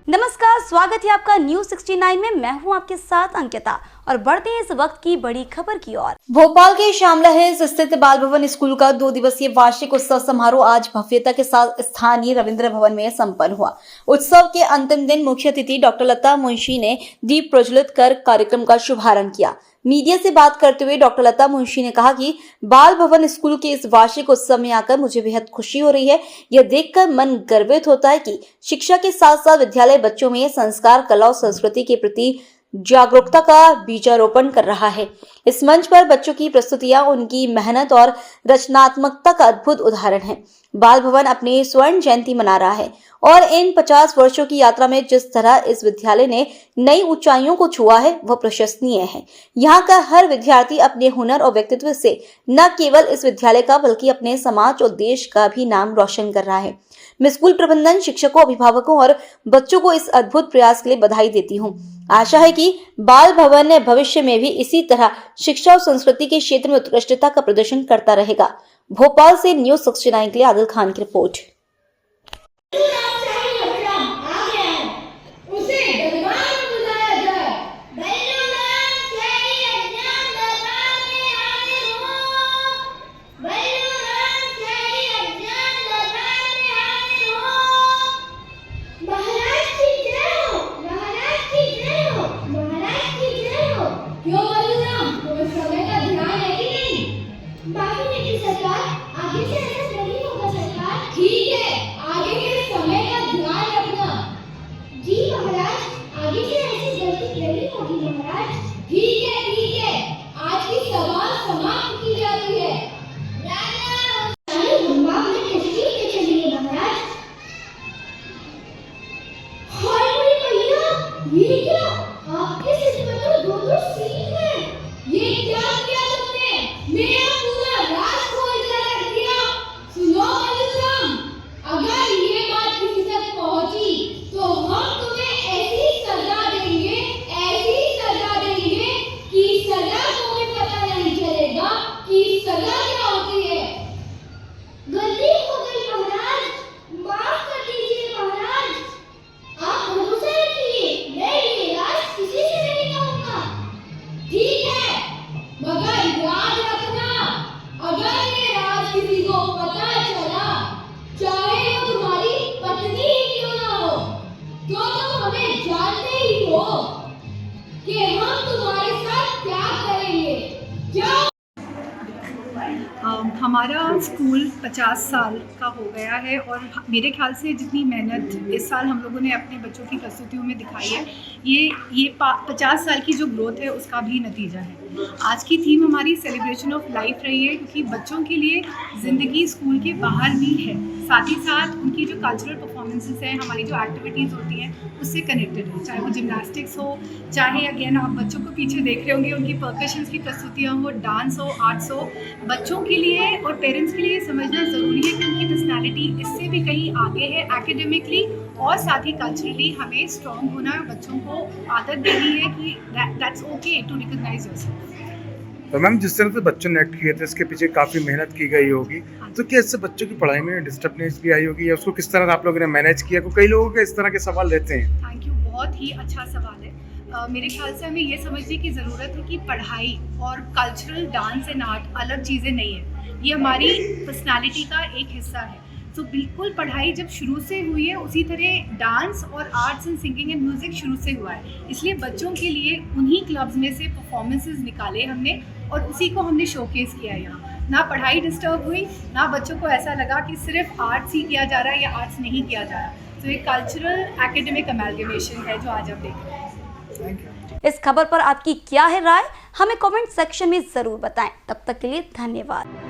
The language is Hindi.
नमस्कार, स्वागत है आपका न्यूज 69 में। मैं हूं आपके साथ अंकिता और बढ़ते हैं इस वक्त की बड़ी खबर की ओर। भोपाल के श्यामला हिल्स स्थित बाल भवन स्कूल का 2 दिवसीय वार्षिक उत्सव समारोह आज भव्यता के साथ स्थानीय रविंद्र भवन में संपन्न हुआ। उत्सव के अंतिम दिन मुख्य अतिथि डॉक्टर लता मुंशी ने दीप प्रज्वलित कर कार्यक्रम का शुभारंभ किया। मीडिया से बात करते हुए डॉक्टर लता मुंशी ने कहा कि बाल भवन स्कूल के इस वार्षिक उत्सव में आकर मुझे बेहद खुशी हो रही है। यह देखकर मन गर्वित होता है कि शिक्षा के साथ साथ विद्यालय बच्चों में संस्कार, कला और संस्कृति के प्रति जागरूकता का बीजारोपण कर रहा है। इस मंच पर बच्चों की प्रस्तुतियां उनकी मेहनत और रचनात्मकता का अद्भुत उदाहरण है। बाल भवन अपनी स्वर्ण जयंती मना रहा है और इन 50 वर्षों की यात्रा में जिस तरह इस विद्यालय ने नई ऊंचाइयों को छुआ है वह प्रशंसनीय है। यहाँ का हर विद्यार्थी अपने हुनर और व्यक्तित्व से न केवल इस विद्यालय का बल्कि अपने समाज और देश का भी नाम रोशन कर रहा है। मैं स्कूल प्रबंधन, शिक्षकों, अभिभावकों और बच्चों को इस अद्भुत प्रयास के लिए बधाई देती हूँ। आशा है कि बाल भवन भविष्य में भी इसी तरह शिक्षा और संस्कृति के क्षेत्र में उत्कृष्टता का प्रदर्शन करता रहेगा। भोपाल से न्यूज 69 के लिए आदिल खान की रिपोर्ट। ये क्या? आपके सिर में तो दो सींग हैं। ये क्या किया तुमने? मेरा पूरा राज खोल कर रख दिया। सुनो मधुरम, अगर ये बात किसी तक पहुंची तो हम तुम्हें ऐसी सजा देंगे कि सजा को भी पता नहीं चलेगा कि सजा क्या होती है। गलती हो गई महाराज, माफ कर दीजिए महाराज। आप भरोसा रखिए, मैं ये राज किसी से नहीं कहूँगा। ठीक है, मगर याद रखना, अगर ये राज किसी को पता चला, चाहे वो तुम्हारी पत्नी ही क्यों ना हो, तो तुम हमें जानते ही हो कि हम तुम्हारे साथ क्या करेंगे। जाओ। हमारा स्कूल 50 साल का हो गया है और मेरे ख्याल से जितनी मेहनत इस साल हम लोगों ने अपने बच्चों की प्रस्तुतियों में दिखाई है, ये 50 साल की जो ग्रोथ है उसका भी नतीजा है। आज की थीम हमारी सेलिब्रेशन ऑफ लाइफ रही है, क्योंकि बच्चों के लिए ज़िंदगी स्कूल के बाहर भी है, साथ ही साथ उनकी जो कल्चरल परफॉर्मेंसेस हैं, हमारी जो एक्टिविटीज़ होती हैं उससे कनेक्टेड है। चाहे वो जिम्नास्टिक्स हो, चाहे अगेन आप बच्चों को पीछे देख रहे होंगे उनकी परकशंस की प्रस्तुतियाँ हो, डांस हो, आर्ट्स हो। बच्चों के लिए और पेरेंट्स के लिए समझना ज़रूरी है कि उनकी पर्सनैलिटी इससे भी कहीं आगे है एकेडमिकली और साथ ही कल्चरली। हमें स्ट्रॉन्ग होना है, बच्चों को आदत देनी है कि that's okay to recognise yourself. तो मैम, जिस तरह से बच्चों ने एक्ट किए थे इसके पीछे काफ़ी मेहनत की गई होगी, तो क्या इससे बच्चों की पढ़ाई में डिस्टर्बनेस भी आई होगी या उसको किस तरह आप लोगों ने मैनेज किया? कई लोगों के इस तरह के सवाल रहते हैं। थैंक यू, बहुत ही अच्छा सवाल है। मेरे ख्याल से हमें ये समझने की ज़रूरत है कि पढ़ाई और कल्चरल डांस एंड आर्ट अलग चीज़ें नहीं है, ये हमारी पर्सनालिटी का एक हिस्सा है। तो बिल्कुल पढ़ाई जब शुरू से हुई है उसी तरह डांस और arts and singing and music शुरू से हुआ है। इसलिए बच्चों के लिए उन्हीं क्लब्स में से परफॉर्मेंसेस निकाले हमने और उसी को हमने शोकेस किया यहाँ। ना पढ़ाई डिस्टर्ब हुई, ना बच्चों को ऐसा लगा कि सिर्फ आर्ट्स ही किया जा रहा है या आर्ट्स नहीं किया जा रहा। तो एक कल्चरल एकेडमिक अमेलगमेशन है जो आज आप देख रहे हैं। इस खबर पर आपकी क्या है राय, हमें कमेंट सेक्शन में जरूर बताएं। तब तक के लिए धन्यवाद।